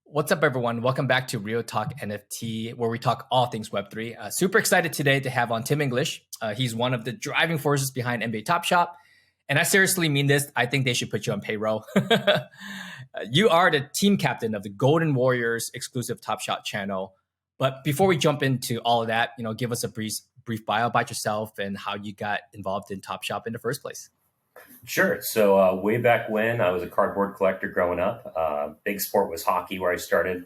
What's up, everyone? Welcome back to Real Talk NFT, where we talk all things Web3. Super excited today to have on Tim English. He's one of the driving forces behind NBATopShot. And I seriously mean this. I think they should put you on payroll. You are the team captain of the Golden Warriors exclusive Top Shot channel. But before we jump into all of that, give us a brief bio about yourself and how you got involved in Top Shop in the first place. Sure. So way back when I was a cardboard collector growing up, big sport was hockey, where I started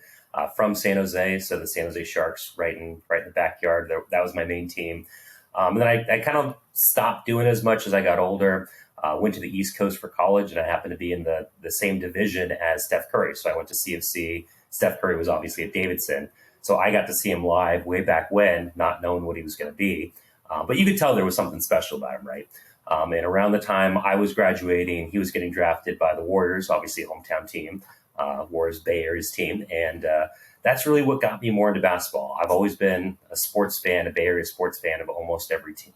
from San Jose. So the San Jose Sharks, right in the backyard. That was my main team. And then I kind of stopped doing as much as I got older. Went to the East Coast for college, and I happened to be in the same division as Steph Curry. So I went to CFC. Steph Curry was obviously at Davidson. So I got to see him live way back when, not knowing what he was going to be. But you could tell there was something special about him, right? And around the time I was graduating, he was getting drafted by the Warriors, obviously a hometown team, Warriors Bay Area's team. And that's really what got me more into basketball. I've always been a sports fan, a Bay Area sports fan of almost every team,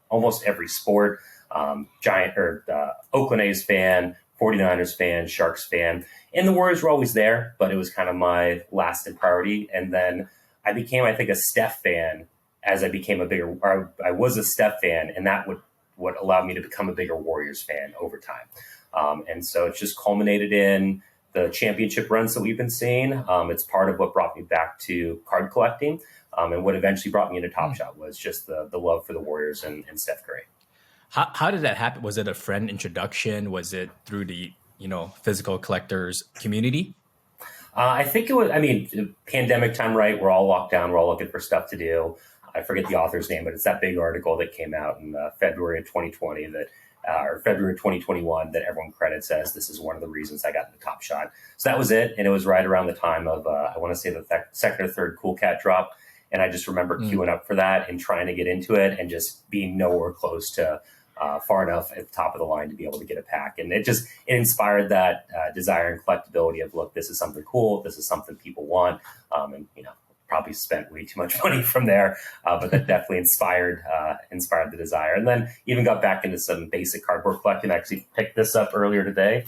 almost every sport. Oakland A's fan, 49ers fan, Sharks fan. And the Warriors were always there, but it was kind of my last in priority. And then I became, I think, a Steph fan as I became I was a Steph fan, and that what allowed me to become a bigger Warriors fan over time. And so it's just culminated in the championship runs that we've been seeing. It's part of what brought me back to card collecting. And what eventually brought me into Top Shot was just the love for the Warriors and Steph Curry. How did that happen? Was it a friend introduction? Was it through the, physical collectors community? I think it was, pandemic time, right? We're all locked down. We're all looking for stuff to do. I forget the author's name, but it's that big article that came out in February of 2020 or February of 2021 that everyone credits as this is one of the reasons I got into Top Shot. So that was it. And it was right around the time of, I want to say the second or third Cool Cat drop. And I just remember queuing up for that and trying to get into it and just being nowhere close to far enough at the top of the line to be able to get a pack. And it inspired that desire and collectability of, look, this is something cool. This is something people want. Probably spent way too much money from there, but that definitely inspired the desire. And then even got back into some basic cardboard collecting. I actually picked this up earlier today.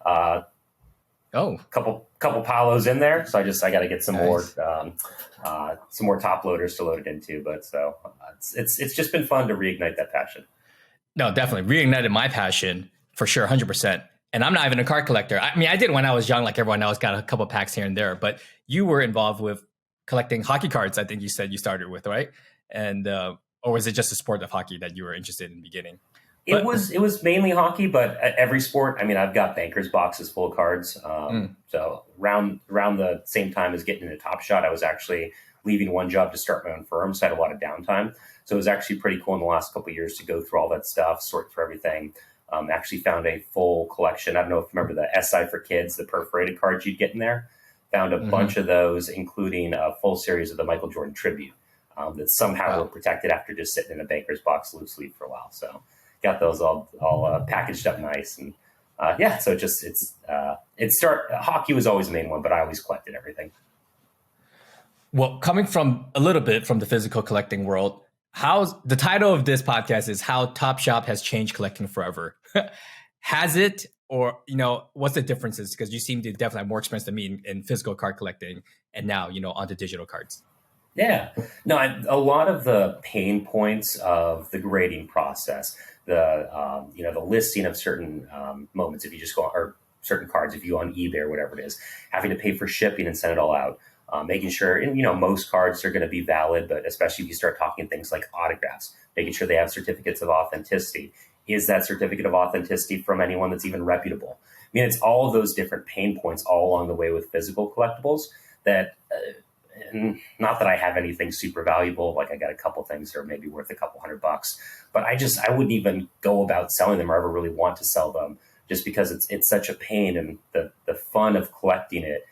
Couple Palos in there. So I got to get some more top loaders to load it into. But so it's just been fun to reignite that passion. No, definitely reignited my passion for sure, 100%. And I'm not even a card collector. I did when I was young, like everyone else, got a couple packs here and there. But you were involved with collecting hockey cards, I think you said you started with, right? And or was it just the sport of hockey that you were interested in the beginning? It was mainly hockey, but every sport. I've got bankers boxes full of cards. So around the same time as getting into Top Shot, I was actually leaving one job to start my own firm, so I had a lot of downtime. So it was actually pretty cool in the last couple of years to go through all that stuff, sort through everything. Actually found a full collection. I don't know if you remember the SI for Kids, the perforated cards you'd get in there. Found a bunch of those, including a full series of the Michael Jordan tribute that somehow were protected after just sitting in a banker's box loose leaf for a while. So got those all packaged up nice. And hockey was always the main one, but I always collected everything. Well, coming from a little bit from the physical collecting world, the title of this podcast is How Top Shop Has Changed Collecting Forever. Has it? Or, what's the differences? Because you seem to definitely have more experience than me in physical card collecting and now, onto digital cards. Yeah. No, a lot of the pain points of the grading process, the listing of certain moments, if you just go or certain cards, if you go on eBay or whatever it is, having to pay for shipping and send it all out, making sure, and, most cards are going to be valid, but especially if you start talking things like autographs, making sure they have certificates of authenticity. Is that certificate of authenticity from anyone that's even reputable? It's all of those different pain points all along the way with physical collectibles that, not that I have anything super valuable, like I got a couple things that are maybe worth a couple $100, but I wouldn't even go about selling them or ever really want to sell them just because it's such a pain, and the fun of collecting it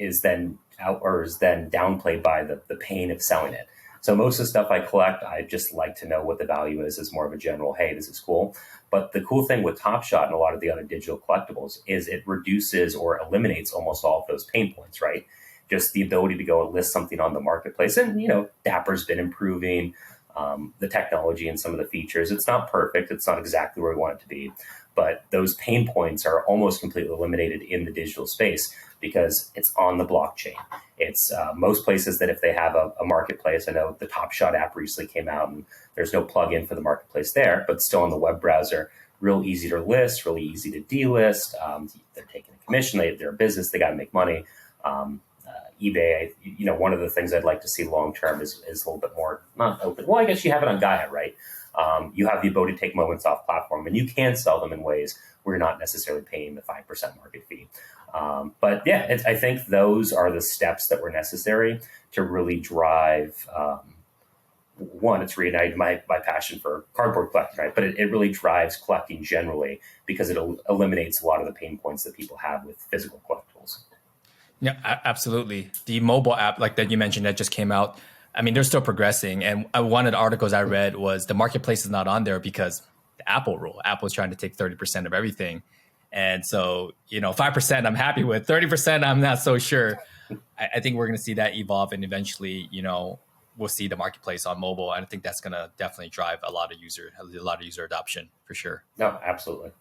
is then downplayed by the pain of selling it. So most of the stuff I collect, I just like to know what the value is as more of a general, hey, this is cool. But the cool thing with Top Shot and a lot of the other digital collectibles is it reduces or eliminates almost all of those pain points, right? Just the ability to go and list something on the marketplace. And, Dapper's been improving the technology and some of the features. It's not perfect. It's not exactly where we want it to be. But those pain points are almost completely eliminated in the digital space because it's on the blockchain. It's most places that if they have a marketplace, I know the TopShot app recently came out and there's no plugin for the marketplace there, but still on the web browser, real easy to list, really easy to delist. They're taking a commission, they're a business, they got to make money. eBay, one of the things I'd like to see long-term is a little bit more, not open. Well, I guess you have it on Gaia, right? You have the ability to take moments off platform and you can sell them in ways where you're not necessarily paying the 5% market fee. But yeah, I think those are the steps that were necessary to really drive, one, it's reignited my passion for cardboard collecting, right? But it really drives collecting generally because it eliminates a lot of the pain points that people have with physical collectibles. Yeah, absolutely. The mobile app, like that you mentioned, that just came out. I mean, they're still progressing. And one of the articles I read was the marketplace is not on there because the Apple rule. Apple's trying to take 30% of everything. And so, 5% I'm happy with. 30% I'm not so sure. I think we're going to see that evolve, and eventually, we'll see the marketplace on mobile. And I think that's going to definitely drive a lot of user adoption for sure. No, absolutely.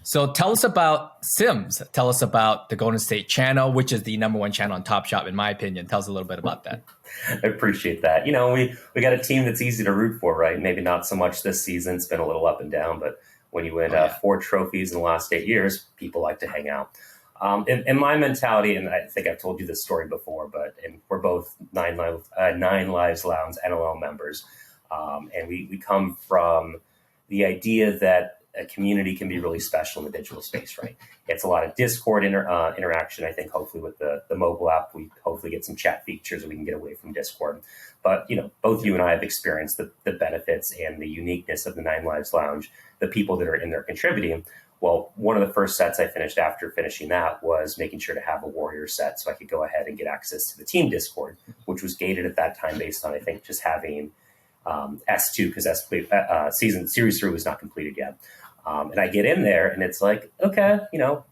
So tell us about Sims. Tell us about the Golden State channel, which is the #1 channel on Top Shop, in my opinion. Tell us a little bit about that. I appreciate that. We got a team that's easy to root for, right? Maybe not so much this season. It's been a little up and down, but when you win 4 trophies in the last 8 years, people like to hang out. In my mentality, and I think I've told you this story before, and we're both Nine Lives Lounge NLL members. And we come from the idea that a community can be really special in the digital space, right? It's a lot of Discord interaction. I think hopefully with the mobile app, we hopefully get some chat features and we can get away from Discord. But, both you and I have experienced the benefits and the uniqueness of the Nine Lives Lounge, the people that are in there contributing. Well, one of the first sets I finished after finishing that was making sure to have a Warrior set so I could go ahead and get access to the team Discord, which was gated at that time based on, I think, just having S2 because Series 3 was not completed yet. And I get in there and it's like, okay,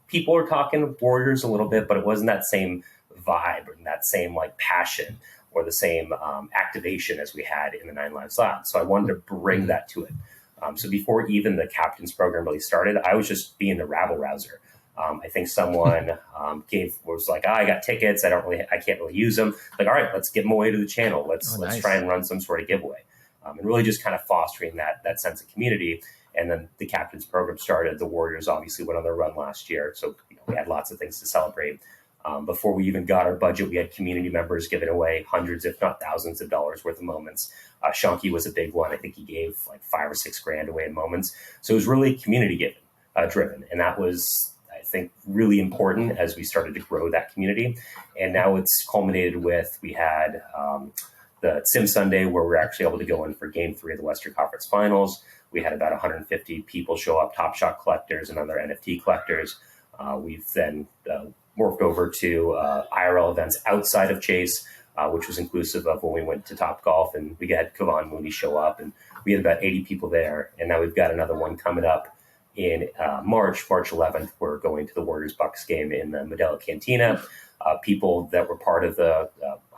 people are talking Warriors a little bit, but it wasn't that same vibe and that same passion or the same activation as we had in the Nine Lives Lab. So I wanted to bring that to it. So before even the captain's program really started, I was just being the rabble rouser. I think someone was like, I got tickets. I can't really use them. Like, all right, let's give them away to the channel. Let's try and run some sort of giveaway. And really just kind of fostering that sense of community. And then the captain's program started. The Warriors obviously went on their run last year. So we had lots of things to celebrate. Before we even got our budget, we had community members giving away hundreds, if not thousands of dollars worth of moments. Shonky was a big one. I think he gave like $5 or $6 grand away in moments. So it was really community driven. And that was, I think, really important as we started to grow that community. And now it's culminated with, we had the Sim Sunday where we're actually able to go in for Game 3 of the Western Conference Finals. We had about 150 people show up, Top Shot collectors and other NFT collectors. We've then morphed over to IRL events outside of Chase, which was inclusive of when we went to Top Golf and we had Kevon Mooney show up and we had about 80 people there. And now we've got another one coming up in March 11th. We're going to the Warriors-Bucks game in the Modelo Cantina. People that were part of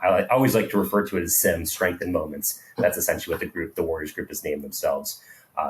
I always like to refer to it as Sim Strength and Moments. That's essentially what the Warriors group has named themselves.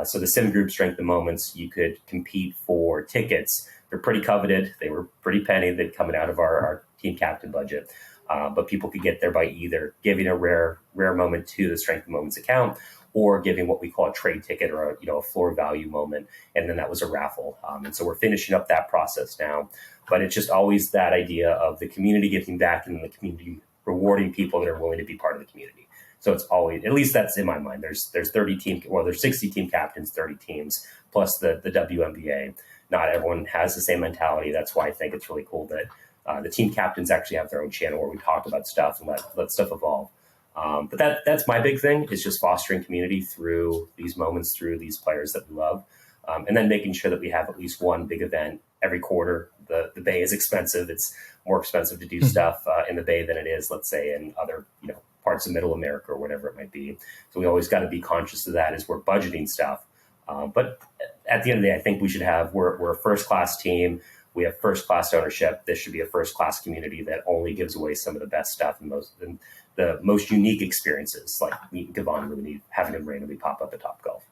So the Sim group Strength and Moments, you could compete for tickets. They're pretty coveted. They were pretty penny. They'd coming out of our team captain budget. But people could get there by either giving a rare moment to the Strength and Moments account or giving what we call a trade ticket or a floor value moment. And then that was a raffle. And so we're finishing up that process now. But it's just always that idea of the community giving back and the community rewarding people that are willing to be part of the community. So it's always, at least that's in my mind. There's 60 team captains, 30 teams, plus the WNBA. Not everyone has the same mentality. That's why I think it's really cool that the team captains actually have their own channel where we talk about stuff and let stuff evolve. But that's my big thing, is just fostering community through these moments, through these players that we love. And then making sure that we have at least one big event every quarter. The Bay is expensive. It's more expensive to do stuff in the Bay than it is, let's say, in other parts of Middle America or whatever it might be. So we always got to be conscious of that as we're budgeting stuff. But at the end of the day, I think we should we're a first-class team. We have first-class ownership. This should be a first-class community that only gives away some of the best stuff and the most unique experiences, like meeting Kevon Mooney, having him randomly pop up at Top Golf.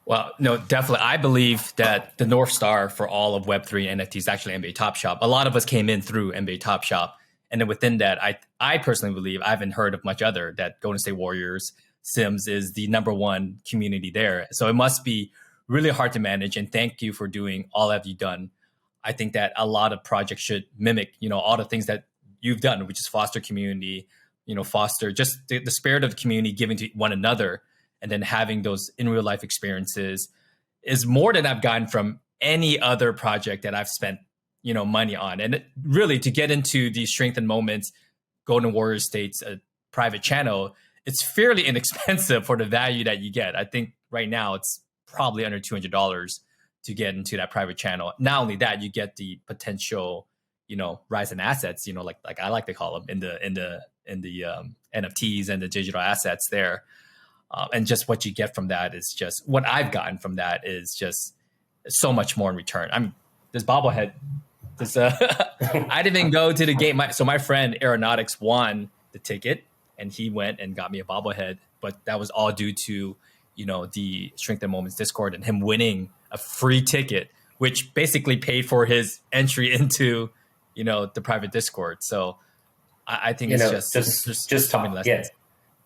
Well, no, definitely. I believe that the North Star for all of Web3 NFTs is actually NBA Top Shop. A lot of us came in through NBA Top Shop. And then within that, I personally believe, I haven't heard of much other, that Golden State Warriors, Sims is the number one community there. So it must be really hard to manage. And thank you for doing all that you've done. I think that a lot of projects should mimic, all the things that you've done, which is foster community, foster just the spirit of the community, giving to one another, and then having those in real life experiences is more than I've gotten from any other project that I've spent, money on. And really, to get into these strengthened moments, Golden Warriors State's a private channel, it's fairly inexpensive for the value that you get. I think right now it's probably under $200 to get into that private channel. Not only that, you get the potential, rise in assets, like I like to call them, in the NFTs and the digital assets there. And just what you get from that is just what I've gotten from that is just so much more in return. This bobblehead. I didn't even go to the game. So my friend Aeronautics won the ticket, and he went and got me a bobblehead. But that was all due to the Strength and Moments Discord and him winning a free ticket, which basically paid for his entry into the private Discord. So I think it's just something less. Yeah.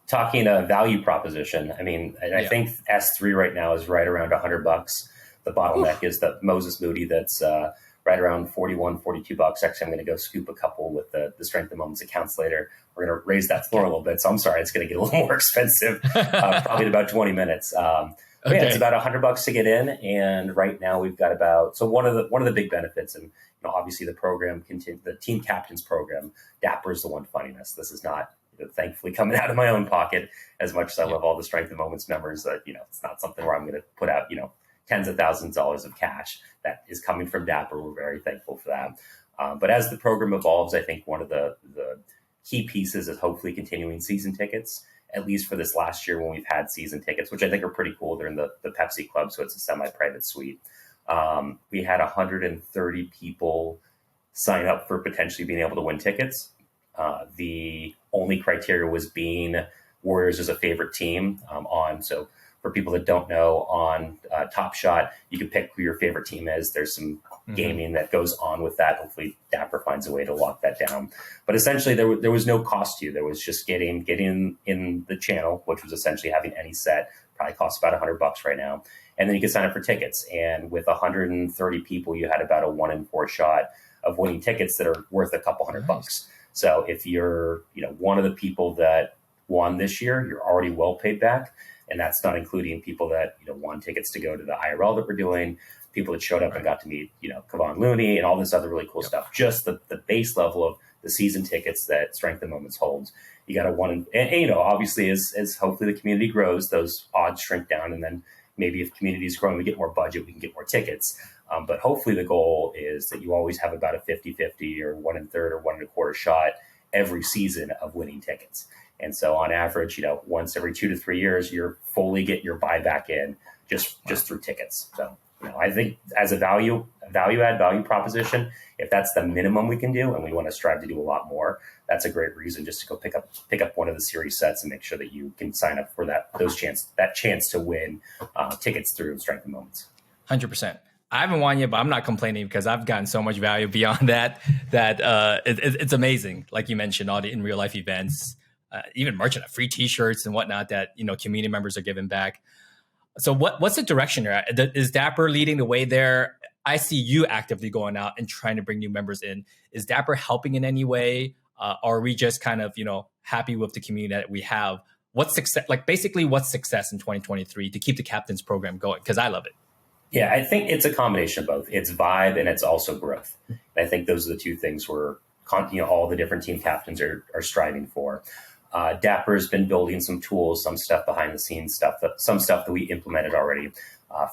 Talking a value proposition, I think S3 right now is right around $100. The bottleneck is the Moses Moody that's right around $41, $42. Actually, I'm going to go scoop a couple with the Strength and Moments accounts later. We're going to raise that floor a little bit. So I'm sorry, it's going to get a little more expensive, probably in about 20 minutes. Yeah, it's about $100 to get in. And right now we've got one of the big benefits, and obviously the program, the team captains program, Dapper is the one funding us. This is not thankfully coming out of my own pocket, as much as I love all the Strength and Moments members. That it's not something where I'm going to put out tens of thousands of dollars of cash. That is coming from Dapper. We're very thankful for that. But as the program evolves, I think one of the key pieces is hopefully continuing season tickets, at least for this last year when we've had season tickets, which I think are pretty cool. They're in the Pepsi Club, so it's a semi-private suite. We had 130 people sign up for potentially being able to win tickets. The only criteria was being Warriors as a favorite team so for people that don't know, on Top Shot, you can pick who your favorite team is. There's some gaming that goes on with that. Hopefully Dapper finds a way to lock that down. But essentially there was no cost to you. There was just getting in the channel, which was essentially having any set. Probably costs about $100 right now. And then you can sign up for tickets. And with 130 people, you had about a 1 in 4 shot of winning tickets that are worth a couple $100. So if you're, one of the people that won this year, you're already well paid back. And that's not including people that, won tickets to go to the IRL that we're doing, people that showed up and got to meet, Kevon Looney and all this other really cool stuff. Just the base level of the season tickets that Strength and Moments holds. You got a 1 in, and obviously as hopefully the community grows, those odds shrink down. And then maybe if community is growing, we get more budget, we can get more tickets. But hopefully the goal is that you always have about a 50-50 or 1 in 3 or 1 in 1/4 shot every season of winning tickets. And so on average, once every 2 to 3 years, you're fully getting your buyback in just through tickets. So, I think as a value proposition, if that's the minimum we can do, and we want to strive to do a lot more, that's a great reason just to go pick up one of the series sets and make sure that you can sign up for that chance to win tickets through Strength and Moments. 100%. I haven't won yet, but I'm not complaining because I've gotten so much value beyond that it's amazing. Like you mentioned, all the in real life events, even merchant, free T-shirts and whatnot that community members are giving back. So what's the direction you're at? Is Dapper leading the way there? I see you actively going out and trying to bring new members in. Is Dapper helping in any way? Are we just kind of happy with the community that we have? What's success? Like basically, what's success in 2023 to keep the captains program going? Because I love it. Yeah, I think it's a combination of both. It's vibe and it's also growth. And I think those are the two things where all the different team captains are striving for. Dapper has been building some tools, some stuff behind the scenes stuff, some stuff that we implemented already.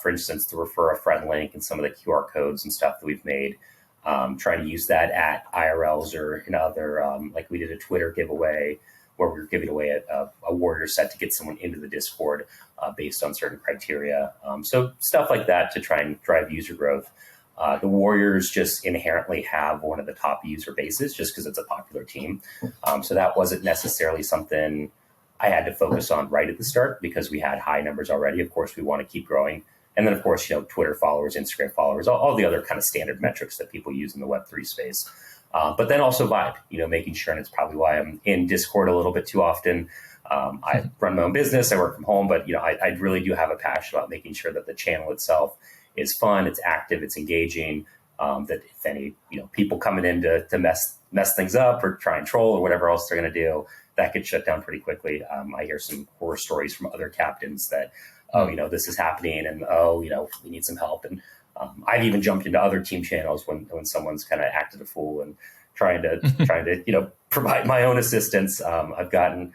For instance, the refer a friend link and some of the QR codes and stuff that we've made. Trying to use that at IRLs or in other, like we did a Twitter giveaway where we were giving away a Warrior set to get someone into the Discord based on certain criteria. So stuff like that to try and drive user growth. The Warriors just inherently have one of the top user bases just because it's a popular team. So that wasn't necessarily something I had to focus on right at the start because we had high numbers already. Of course, we want to keep growing. And then, of course, Twitter followers, Instagram followers, all the other kind of standard metrics that people use in the Web3 space. But then also vibe, making sure, and it's probably why I'm in Discord a little bit too often. I run my own business, I work from home, but I really do have a passion about making sure that the channel itself is fun, it's active, it's engaging. That if any people coming in to mess things up or try and troll or whatever else they're going to do, that could shut down pretty quickly. I hear some horror stories from other captains that this is happening, and we need some help. And I've even jumped into other team channels when someone's kind of acted a fool and trying to provide my own assistance. I've gotten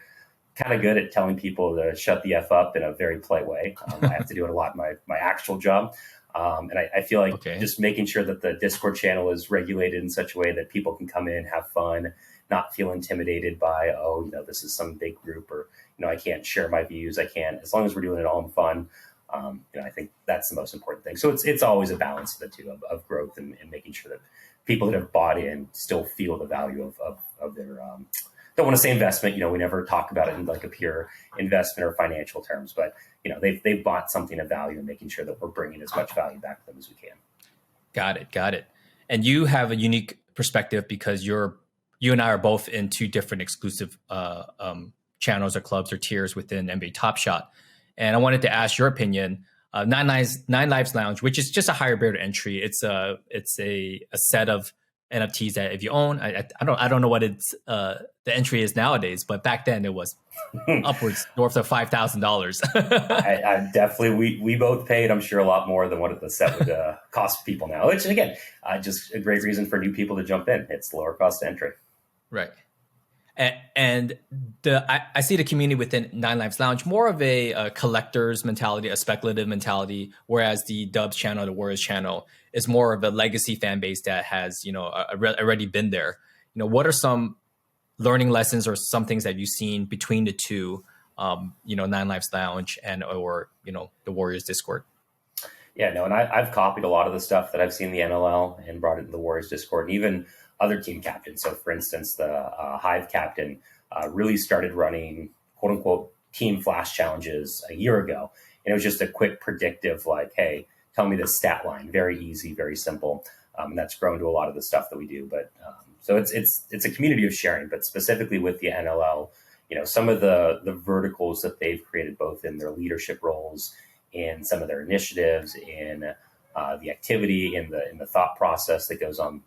kind of good at telling people to shut the F up in a very polite way. I have to do it a lot in my actual job. And I feel like just making sure that the Discord channel is regulated in such a way that people can come in, have fun, not feel intimidated by, this is some big group, or, I can't share my views. I can't, as long as we're doing it all in fun. I think that's the most important thing. So it's always a balance of the two, of growth and making sure that people that have bought in still feel the value of their, don't want to say investment, we never talk about it in like a pure investment or financial terms, but they've bought something of value and making sure that we're bringing as much value back to them as we can. Got it. And you have a unique perspective because you and I are both in two different exclusive channels or clubs or tiers within NBATopShot. And I wanted to ask your opinion. Nine Lives Lounge, which is just a higher barrier to entry. It's a set of NFTs that if you own, I don't know what the entry is nowadays, but back then it was upwards north of $5,000. I definitely, we both paid, I'm sure, a lot more than what the set would cost people now, which again, just a great reason for new people to jump in. It's lower cost entry. Right. And I see the community within Nine Lives Lounge more of a collector's mentality, a speculative mentality, whereas the Dubs channel, the Warriors channel, is more of a legacy fan base that has already been there. What are some learning lessons or some things that you've seen between the two, Nine Lives Lounge or the Warriors Discord? Yeah, no, and I've copied a lot of the stuff that I've seen in the NLL and brought it to the Warriors Discord, and even other team captains. So for instance, the Hive captain really started running quote unquote team flash challenges a year ago. And it was just a quick predictive, like, hey, tell me the stat line. Very easy, very simple. And that's grown to a lot of the stuff that we do. But so it's a community of sharing, but specifically with the NLL, some of the verticals that they've created, both in their leadership roles, in some of their initiatives, in the activity, in the thought process that goes on,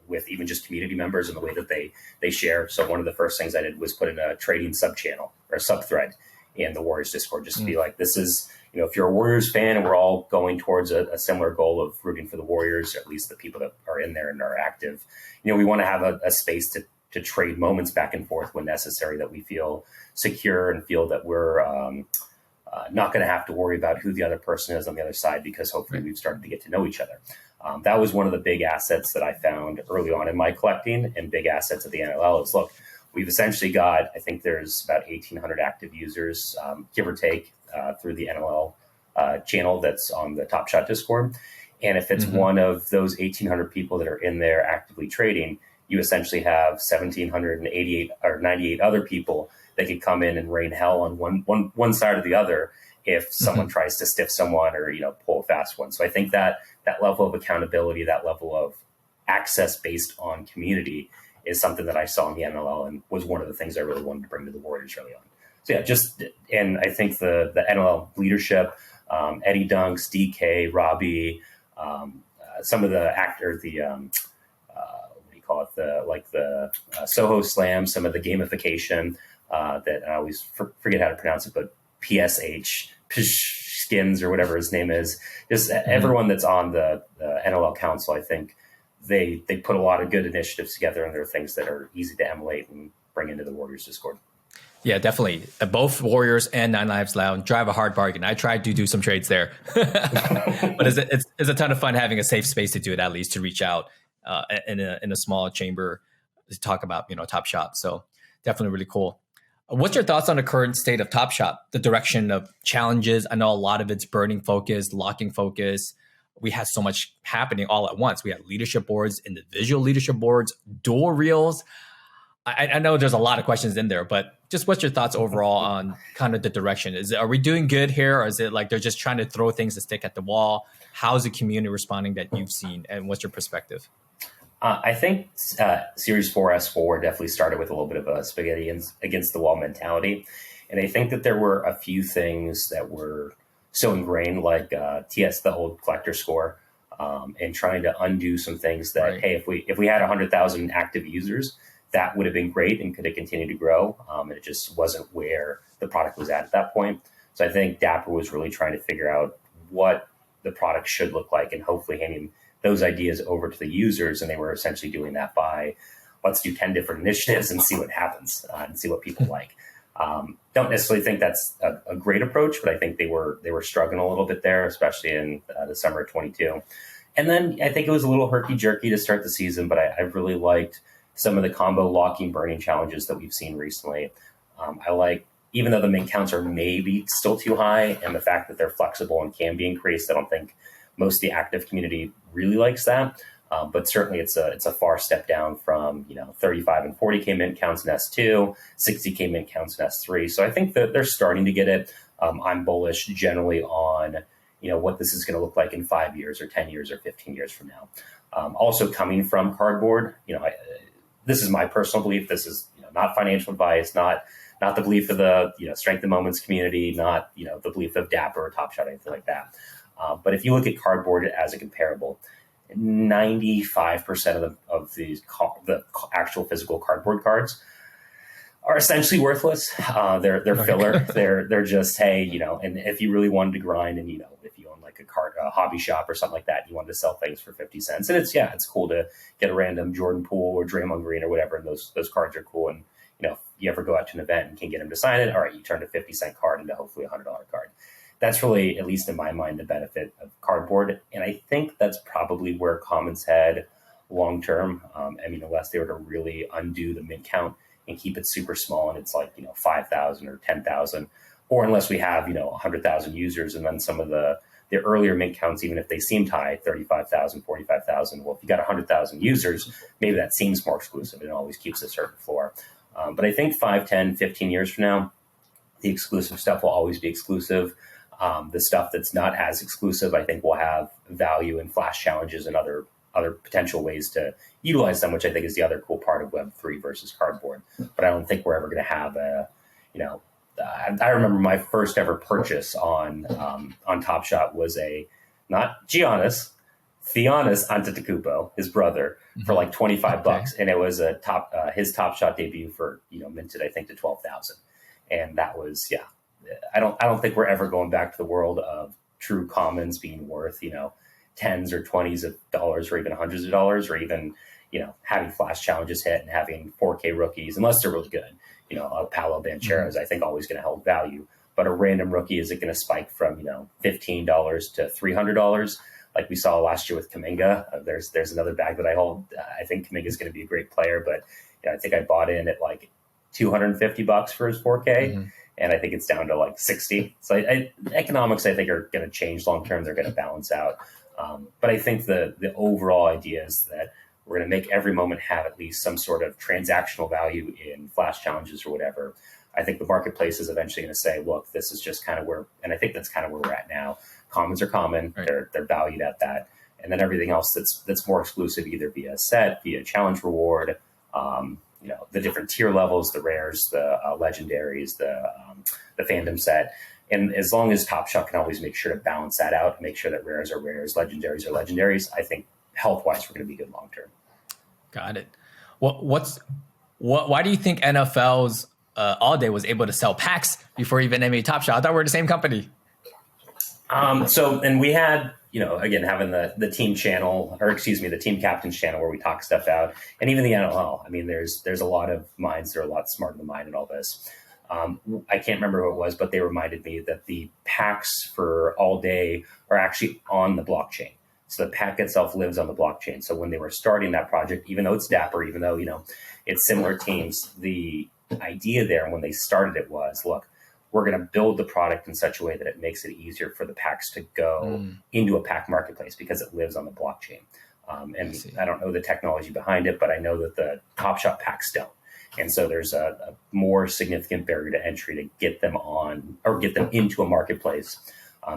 with even just community members and the way that they share. So one of the first things I did was put in a trading sub channel or sub thread in the Warriors Discord, just to be like, this is, if you're a Warriors fan and we're all going towards a similar goal of rooting for the Warriors, or at least the people that are in there and are active, we want to have a space to trade moments back and forth when necessary, that we feel secure and feel that we're not going to have to worry about who the other person is on the other side, because hopefully we've started to get to know each other. That was one of the big assets that I found early on in my collecting, and big assets at the NLL is, look, we've essentially got, I think there's about 1,800 active users, give or take, through the NLL channel that's on the Top Shot Discord. And if it's one of those 1,800 people that are in there actively trading, you essentially have 1,788 or 98 other people that could come in and rain hell on one side or the other if someone tries to stiff someone or pull a fast one. So I think that level of accountability, that level of access based on community, is something that I saw in the NLL and was one of the things I really wanted to bring to the Warriors early on. So yeah, and I think the NLL leadership, Eddie Dunks, DK, Robbie, some of the actors, the Soho Slam, some of the gamification that I always forget how to pronounce it, but PSH, Skins, or whatever his name is, just everyone that's on the NLL council, I think they put a lot of good initiatives together, and there are things that are easy to emulate and bring into the Warriors Discord. Yeah, definitely. Both Warriors and Nine Lives Lounge drive a hard bargain. I tried to do some trades there, but it's a ton of fun having a safe space to do it, at least to reach out in a small chamber to talk about Top Shot. So definitely really cool. What's your thoughts on the current state of Top Shot, the direction of challenges? I know a lot of it's burning focus, locking focus. We had so much happening all at once. We had leadership boards, individual leadership boards, dual reels. I know there's a lot of questions in there, but just what's your thoughts overall on kind of the direction? Are we doing good here, or is it like they're just trying to throw things to stick at the wall? How's the community responding that you've seen, and what's your perspective? I think Series 4S4 definitely started with a little bit of a spaghetti against the wall mentality. And I think that there were a few things that were so ingrained, like TS, the old collector score, and trying to undo some things that, Right. hey, if we had 100,000 active users, that would have been great and could have continued to grow. And it just wasn't where the product was at that point. So I think Dapper was really trying to figure out what the product should look like and hopefully handing those ideas over to the users. And they were essentially doing that by, let's do 10 different initiatives and see what happens and see what people like. Don't necessarily think that's a great approach, but I think they were struggling a little bit there, especially in the summer of 22. And then I think it was a little herky jerky to start the season, but I really liked some of the combo locking burning challenges that we've seen recently. I like, even though the mint counts are maybe still too high, and the fact that they're flexible and can be increased, I don't think most of the active community really likes that. But certainly it's a far step down from 35 and 40K mint counts in S2, 60K mint counts in S3. So I think that they're starting to get it. I'm bullish generally on what this is going to look like in 5 years or 10 years or 15 years from now. Also coming from cardboard, this is my personal belief. This is not financial advice, not the belief of the Strength and Moments community, not the belief of Dapper or TopShot, anything like that. But if you look at cardboard as a comparable, 95% of the actual physical cardboard cards are essentially worthless. They're filler. They're just, hey, and if you really wanted to grind and if you own like a hobby shop or something like that, you wanted to sell things for 50 cents. And it's cool to get a random Jordan Poole or Draymond Green or whatever, and those cards are cool. And if you ever go out to an event and can get them to sign it, all right, you turn a 50-cent card into hopefully a $100 card. That's really, at least in my mind, the benefit of cardboard. And I think that's probably where Commons head long term. Unless they were to really undo the mint count and keep it super small and it's like 5,000 or 10,000, or unless we have 100,000 users, and then some of the earlier mint counts, even if they seemed high, 35,000, 45,000. Well, if you got 100,000 users, maybe that seems more exclusive and it always keeps a certain floor. But I think 5, 10, 15 years from now, the exclusive stuff will always be exclusive. The stuff that's not as exclusive, I think, will have value in flash challenges and other potential ways to utilize them, which I think is the other cool part of Web3 versus cardboard. But I don't think we're ever going to have I remember my first ever purchase on TopShot was not Giannis, Giannis Antetokounmpo, his brother, for like $25, and it was his TopShot debut for minted I think to 12,000, and that was I don't think we're ever going back to the world of true commons being worth tens or 20s of dollars or even hundreds of dollars, or even having flash challenges hit and having 4K rookies, unless they're really good. Paolo Banchero is I think always going to hold value, but a random rookie, is it going to spike from $15 to $300 like we saw last year with Kuminga? There's another bag that I hold. I think Kuminga is going to be a great player, but I think I bought in at like $250 for his 4K. And I think it's down to like 60. So economics, I think, are going to change long term. They're going to balance out. But I think the overall idea is that we're going to make every moment have at least some sort of transactional value in flash challenges or whatever. I think the marketplace is eventually going to say, look, this is just kind of where, and I think that's kind of where we're at now. Commons are common. Right. They're valued at that. And then everything else that's more exclusive, either via set, via challenge reward, the different tier levels, the rares, the legendaries, the fandom set. And as long as TopShot can always make sure to balance that out, make sure that rares are rares, legendaries are legendaries, I think health-wise we're going to be good long term. Got it. Why do you think NFL's All Day was able to sell packs before even NBATopShot? I thought we were the same company. And we had, again, having the team channel, or excuse me, the team captain's channel where we talk stuff out, and even the NLL. I mean, there's a lot of minds that are a lot smarter than mine in all this. I can't remember who it was, but they reminded me that the packs for All Day are actually on the blockchain. So the pack itself lives on the blockchain. So when they were starting that project, even though it's Dapper, even though, it's similar teams, the idea there when they started it was, look, we're going to build the product in such a way that it makes it easier for the packs to go into a pack marketplace because it lives on the blockchain. And I don't know the technology behind it, but I know that the TopShot packs don't. And so there's a more significant barrier to entry to get them on or get them into a marketplace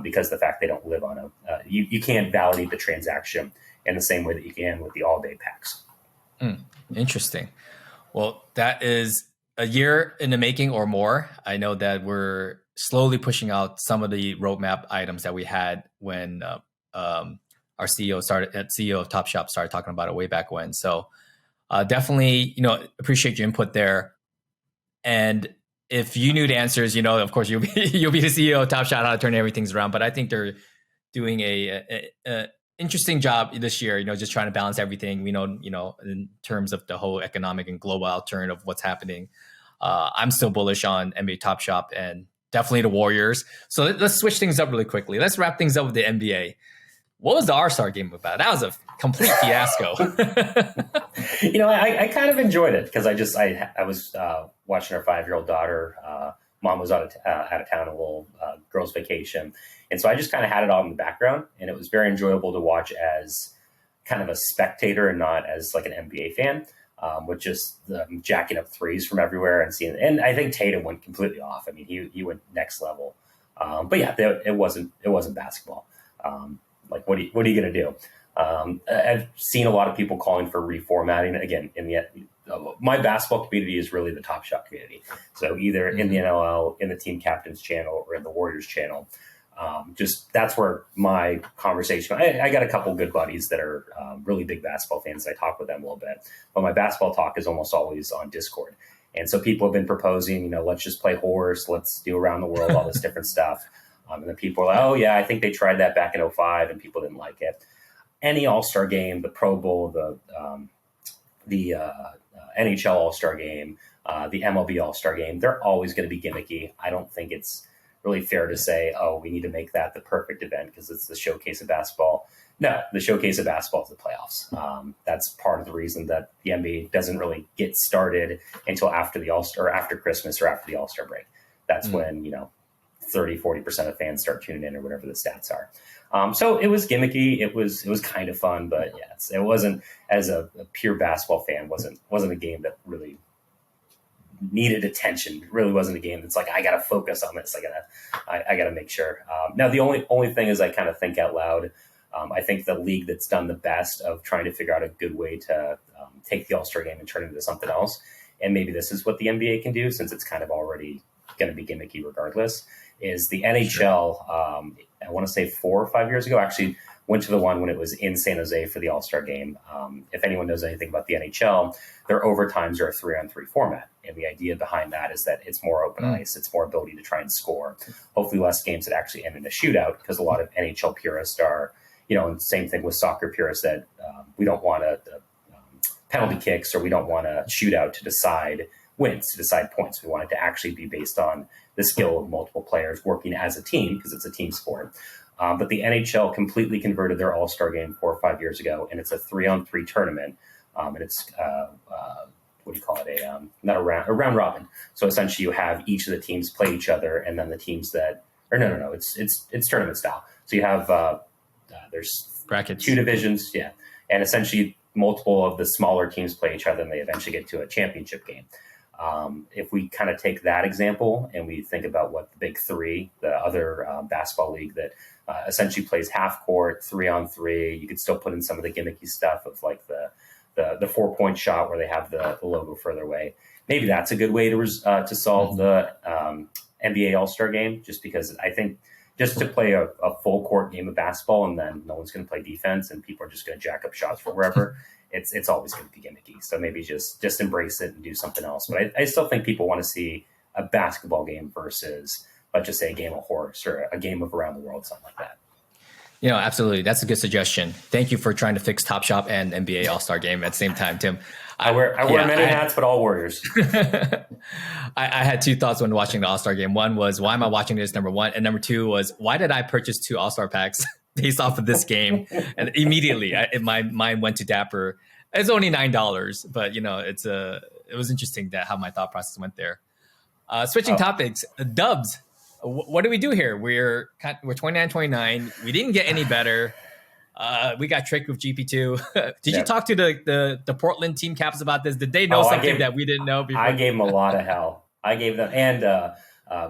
because of the fact they don't live on you can't validate the transaction in the same way that you can with the all-day packs. Interesting. Well, that is a year in the making or more. I know that we're slowly pushing out some of the roadmap items that we had when our CEO of Top Shop started talking about it way back when. So definitely, appreciate your input there. And if you knew the answers, of course you'll be the CEO of Top Shop, how to turn everything around. But I think they're doing a interesting job this year, just trying to balance everything, in terms of the whole economic and global outturn of what's happening. I'm still bullish on NBA Top Shop and definitely the Warriors. So let's switch things up really quickly. Let's wrap things up with the NBA. What was the All-Star game about? That was a complete fiasco. I kind of enjoyed it because I was watching our 5-year-old daughter. Mom was out of town, a little girls' vacation. And so I just kind of had it all in the background, and it was very enjoyable to watch as kind of a spectator and not as like an NBA fan, with just jacking up threes from everywhere and seeing. And I think Tatum went completely off. I mean, he went next level. But yeah, it wasn't basketball. Like what are you going to do? I've seen a lot of people calling for reformatting. Again, my basketball community is really the Top Shot community. So either in the NLL, in the team captains channel, or in the Warriors channel. Just that's where my conversation. I got a couple good buddies that are really big basketball fans. I talk with them a little bit, but my basketball talk is almost always on Discord. And so people have been proposing, let's just play horse, let's do around the world, all this different stuff. And then people are like, oh yeah, I think they tried that back in 2005 and people didn't like it. Any All-Star game, the Pro Bowl, the NHL All-Star game, the MLB All-Star game, they're always going to be gimmicky. I don't think it's really fair to say, oh, we need to make that the perfect event because it's the showcase of basketball. No, the showcase of basketball is the playoffs. That's part of the reason that the NBA doesn't really get started until after the All-Star, or after Christmas, or after the All-Star break. That's when, 30-40% of fans start tuning in, or whatever the stats are. So it was gimmicky. It was kind of fun, but yeah, it wasn't, as a pure basketball fan, wasn't a game that really needed attention. It really wasn't a game that's like, I got to focus on this. I got to make sure. Now the only thing is I kind of think out loud. I think the league that's done the best of trying to figure out a good way to take the All-Star game and turn it into something else. And maybe this is what the NBA can do, since it's kind of already going to be gimmicky regardless, is the NHL. I want to say 4 or 5 years ago, actually went to the one when it was in San Jose for the All-Star game. If anyone knows anything about the NHL, their overtimes are a 3-on-3 format. And the idea behind that is that it's more open ice. It's more ability to try and score. Hopefully less games that actually end in a shootout, because a lot of NHL purists are, and same thing with soccer purists, that we don't want penalty kicks, or we don't want a shootout to decide wins, to decide points. We want it to actually be based on the skill of multiple players working as a team, because it's a team sport. But the NHL completely converted their All-Star game 4 or 5 years ago, and it's a 3-on-3 tournament. And it's what do you call it? A round robin. So essentially, you have each of the teams play each other, and then the teams that, or no, it's tournament style. So you have there's brackets, 2 divisions, yeah, and essentially multiple of the smaller teams play each other, and they eventually get to a championship game. If we kind of take that example and we think about what the Big Three, the other basketball league that essentially plays half court, 3-on-3, you could still put in some of the gimmicky stuff of like the 4-point shot where they have the logo further away. Maybe that's a good way to solve the NBA All-Star game, just because I think just to play a full court game of basketball and then no one's going to play defense and people are just going to jack up shots from wherever. It's always going to be gimmicky. So maybe just embrace it and do something else. But I still think people want to see a basketball game versus, let's just say, a game of horse or a game of around the world, something like that. Absolutely. That's a good suggestion. Thank you for trying to fix Top Shop and NBA All-Star game at the same time, Tim. I wear many hats, but all Warriors. I had 2 thoughts when watching the All-Star game. One was, why am I watching this, number one? And number 2 was, why did I purchase 2 All-Star packs based off of this game? And immediately my mind went to Dapper. It's only $9, but it was interesting how my thought process went there. Switching topics, Dubs. What do we do here? We're 29-29. We didn't get any better. We got tricked with GP2. Did you Yeah. talk to the Portland team caps about this? Did they know that we didn't know before? I gave them a lot of hell. I gave them, and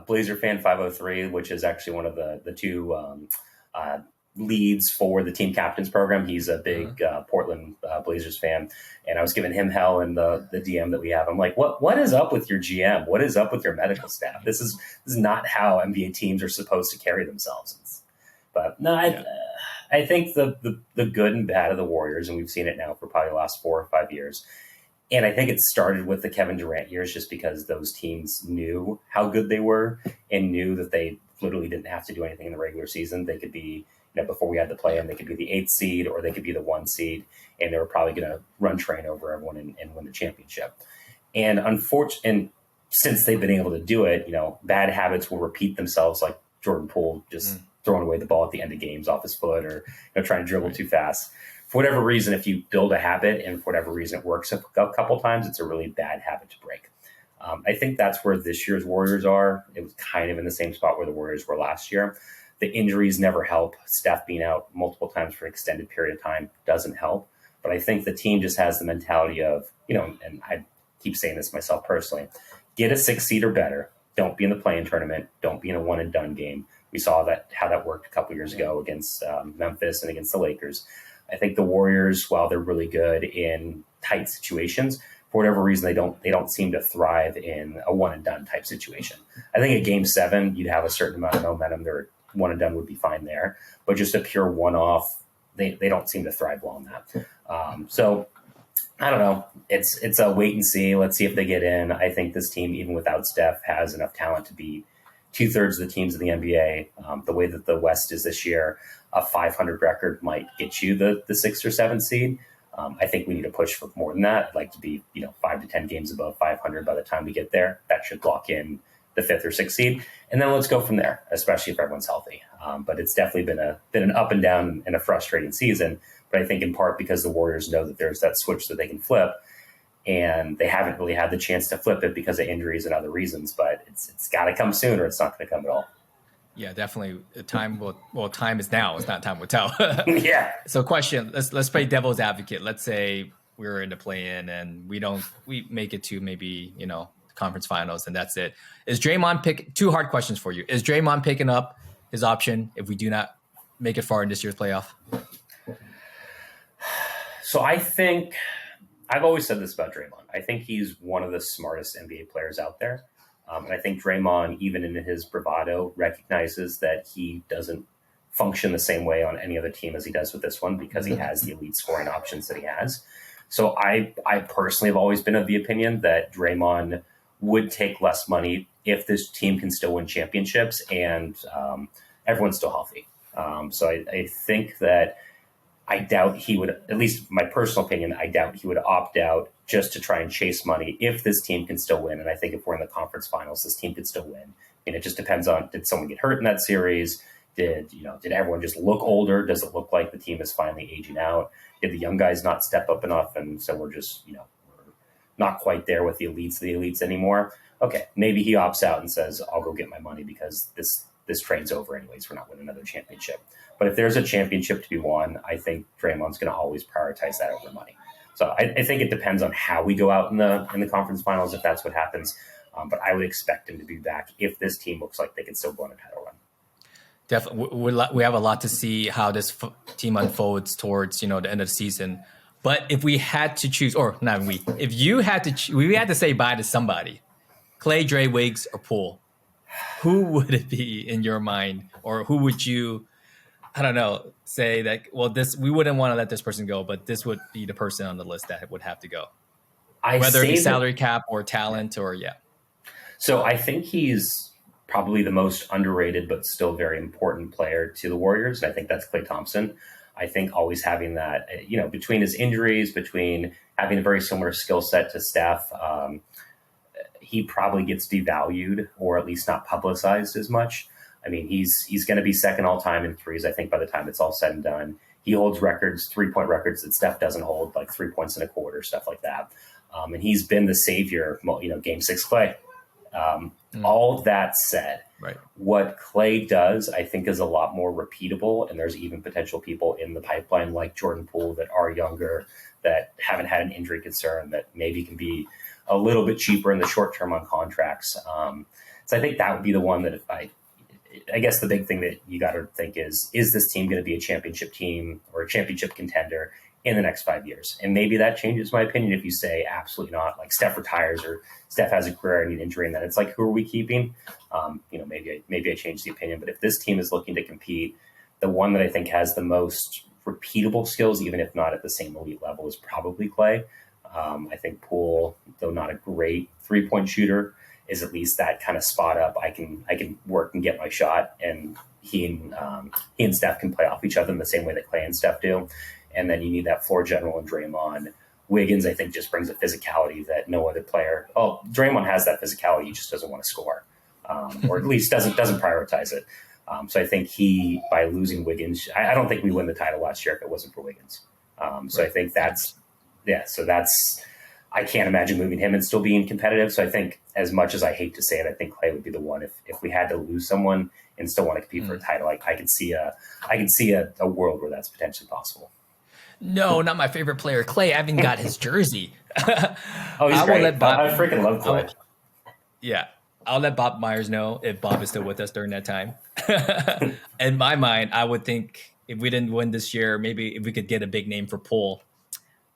Blazer Fan 503, which is actually one of the two leads for the team captains program. He's a big Portland Blazers fan, and I was giving him hell in the DM that we have. I'm like, what is up with your GM? What is up with your medical staff? This is not how NBA teams are supposed to carry themselves. But no, I think the good and bad of the Warriors, and we've seen it now for probably the last 4 or 5 years. And I think it started with the Kevin Durant years, just because those teams knew how good they were and knew that they literally didn't have to do anything in the regular season. They could be, before we had the play-in, they could be the 8th seed or they could be the 1 seed, and they were probably going to run train over everyone and win the championship. And unfortunately, since they've been able to do it, bad habits will repeat themselves, like Jordan Poole just throwing away the ball at the end of games off his foot, or trying to dribble too fast. For whatever reason, if you build a habit and for whatever reason it works a couple times, it's a really bad habit to break. I think that's where this year's Warriors are. It was kind of in the same spot where the Warriors were last year. The injuries never help. Steph being out multiple times for an extended period of time doesn't help. But I think the team just has the mentality of, and I keep saying this myself personally, get a 6 seed or better. Don't be in the play-in tournament. Don't be in a one and done game. We saw how that worked a couple years ago against Memphis and against the Lakers. I think the Warriors, while they're really good in tight situations, for whatever reason, they don't seem to thrive in a one and done type situation. I think at Game 7, you'd have a certain amount of momentum. Their one and done would be fine there, but just a pure one off, they don't seem to thrive well in that. So I don't know. It's a wait and see. Let's see if they get in. I think this team, even without Steph, has enough talent to beat 2/3 of the teams in the NBA. The way that the West is this year, a 500 record might get you the 6th or 7th seed. I think we need to push for more than that. I'd like to be 5 to 10 games above 500 by the time we get there. That should lock in the 5th or 6th seed, and then let's go from there, especially if everyone's healthy. But it's definitely been an up and down and a frustrating season. But I think in part because the Warriors know that there's that switch that they can flip, and they haven't really had the chance to flip it because of injuries and other reasons. But it's got to come soon, or it's not going to come at all. Yeah, definitely. Time is now. It's not time will tell. Yeah. So, question. Let's play devil's advocate. Let's say we're in the play-in and we make it to maybe conference finals, and that's it. Is Draymond two hard questions for you? Is Draymond picking up his option if we do not make it far in this year's playoff? So I think I've always said this about Draymond. I think he's one of the smartest NBA players out there. And I think Draymond, even in his bravado, recognizes that he doesn't function the same way on any other team as he does with this one, because he has the elite scoring options that he has. So I personally have always been of the opinion that Draymond would take less money if this team can still win championships and everyone's still healthy. So I think that I doubt he would, at least my personal opinion, I doubt he would opt out just to try and chase money if this team can still win. And I think if we're in the conference finals, this team could still win. And it just depends on, did someone get hurt in that series? Did everyone just look older? Does it look like the team is finally aging out? Did the young guys not step up enough? And so we're just, we're not quite there with the elites anymore. Okay, maybe he opts out and says, I'll go get my money because this train's over anyways. We're not winning another championship. But if there's a championship to be won, I think Draymond's going to always prioritize that over money. So I think it depends on how we go out in the conference finals, if that's what happens. But I would expect him to be back if this team looks like they can still go on a title run. Definitely, we have a lot to see how this team unfolds towards the end of the season. But if we had to choose, or not we, if you had to, we had to say bye to somebody, Clay, Dre, Wiggs, or Poole, who would it be in your mind, or who would you, I don't know, say that? Well, we wouldn't want to let this person go, but this would be the person on the list that would have to go, whether it be salary cap or talent, or So I think he's probably the most underrated, but still very important player to the Warriors. And I think that's Klay Thompson. I think always having that, between his injuries, between having a very similar skill set to Steph, he probably gets devalued or at least not publicized as much. I mean, he's going to be second all time in threes, I think, by the time it's all said and done. He holds records, 3-point records that Steph doesn't hold, like 3 points and a quarter, stuff like that. And he's been the savior, Game 6 Clay. All of that said, Right. What Clay does, I think, is a lot more repeatable, and there's even potential people in the pipeline like Jordan Poole that are younger, that haven't had an injury concern, that maybe can be a little bit cheaper in the short term on contracts. So I think that would be the one that if I guess the big thing that you got to think is this team going to be a championship team or a championship contender in the next 5 years? And maybe that changes my opinion if you say absolutely not, like Steph retires or Steph has a career and an injury, and then it's like, who are we keeping? Maybe I change the opinion. But if this team is looking to compete, the one that I think has the most repeatable skills, even if not at the same elite level, is probably Clay. I think Poole, though not a great 3-point shooter, is at least that kind of spot up. I can work and get my shot, and he and Steph can play off each other in the same way that Clay and Steph do. And then you need that floor general in Draymond. Wiggins, I think, just brings a physicality that no other player. Oh, Draymond has that physicality. He just doesn't want to score, or at least doesn't prioritize it. So I think by losing Wiggins, I don't think we win the title last year if it wasn't for Wiggins. So I think I can't imagine moving him and still being competitive. So I think, as much as I hate to say it, I think Clay would be the one. If we had to lose someone and still want to compete for a title, I could see a world where that's potentially possible. No, not my favorite player, Clay. I haven't got his jersey. Oh, he's great. I freaking love Clay. I'll let Bob Myers know if Bob is still with us during that time. In my mind, I would think if we didn't win this year, maybe if we could get a big name for Poole.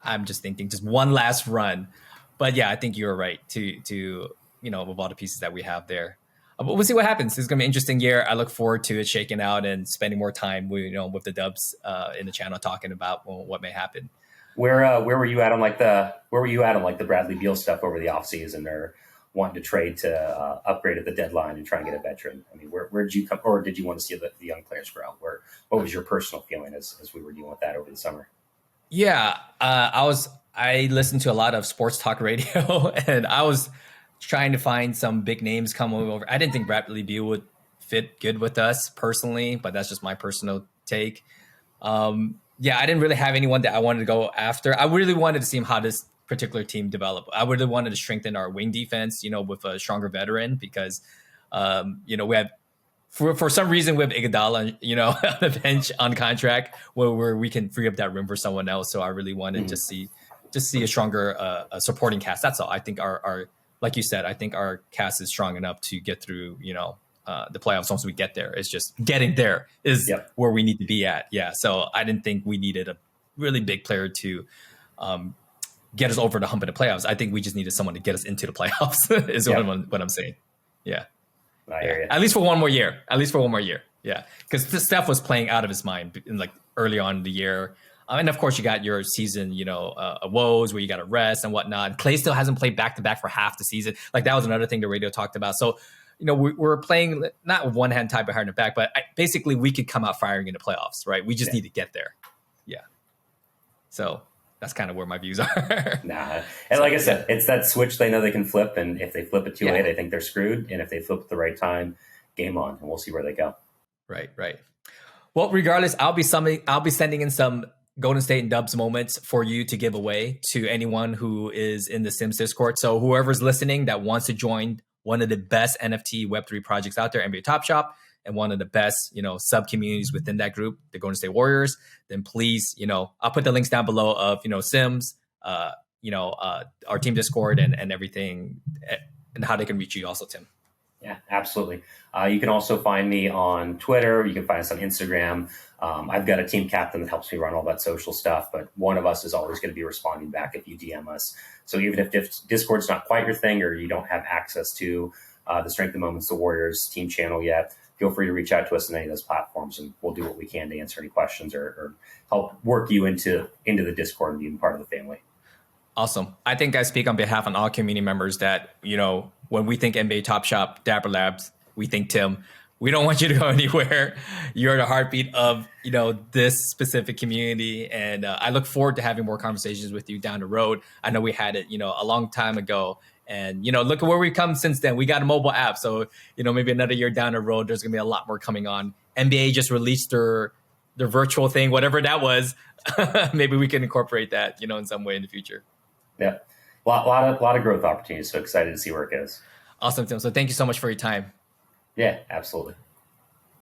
I'm just thinking just one last run. But yeah, I think you're right to with all the pieces that we have there. But we'll see what happens. It's going to be an interesting year. I look forward to it shaking out and spending more time with the Dubs in the channel talking about what may happen. Where were you at on the Bradley Beal stuff over the offseason, or wanting to trade to upgrade at the deadline and try and get a veteran? I mean, where did you come, or did you want to see the young players grow? What was your personal feeling as we were dealing with that over the summer? Yeah, I listened to a lot of sports talk radio, and I was trying to find some big names coming over. I didn't think Bradley Beal would fit good with us personally, but that's just my personal take. I didn't really have anyone that I wanted to go after. I really wanted to see how this particular team develop. I really wanted to strengthen our wing defense, with a stronger veteran, because, we have, for some reason, we have Iguodala, on the bench on contract where we can free up that room for someone else. So I really wanted to see a stronger supporting cast. That's all. I think our like you said, I think our cast is strong enough to get through, the playoffs once we get there. It's just getting there is where we need to be at. Yeah. So I didn't think we needed a really big player to get us over the hump of the playoffs. I think we just needed someone to get us into the playoffs is what I'm saying. Yeah. I hear you. At least for one more year. Yeah. Because Steph was playing out of his mind early on in the year. And of course, you got your season, woes where you got to rest and whatnot. Clay still hasn't played back-to-back for half the season. Like, that was another thing the radio talked about. So, we're playing not with one hand tied behind our back, but basically we could come out firing in the playoffs, right? We just need to get there. Yeah. So that's kind of where my views are. And like I said, it's that switch they know they can flip. And if they flip it too late, I think they're screwed. And if they flip at the right time, game on. And we'll see where they go. Right. Well, regardless, I'll be sending in some Golden State and Dubs moments for you to give away to anyone who is in the Sims Discord. So whoever's listening that wants to join one of the best NFT Web3 projects out there, NBATopShot, and one of the best, sub communities within that group, the Golden State Warriors, then please, I'll put the links down below of, Sims, our team Discord and everything, and how they can reach you also, Tim. Yeah, absolutely. You can also find me on Twitter. You can find us on Instagram. I've got a team captain that helps me run all that social stuff, but one of us is always going to be responding back if you DM us. So even if Discord's not quite your thing, or you don't have access to the Strength and Moments, the Warriors team channel yet, feel free to reach out to us on any of those platforms, and we'll do what we can to answer any questions or help work you into the Discord and being part of the family. Awesome. I think I speak on behalf of all community members that, when we think NBATopShot, Dapper Labs, we think Tim. We don't want you to go anywhere. You're the heartbeat of, this specific community. And I look forward to having more conversations with you down the road. I know we had it, a long time ago. And, look at where we've come since then. We got a mobile app. So, maybe another year down the road, there's going to be a lot more coming on. NBA just released their virtual thing, whatever that was. Maybe we can incorporate that, in some way in the future. Yeah. A lot of growth opportunities. So excited to see where it goes. Awesome, Tim. So thank you so much for your time. Yeah, absolutely.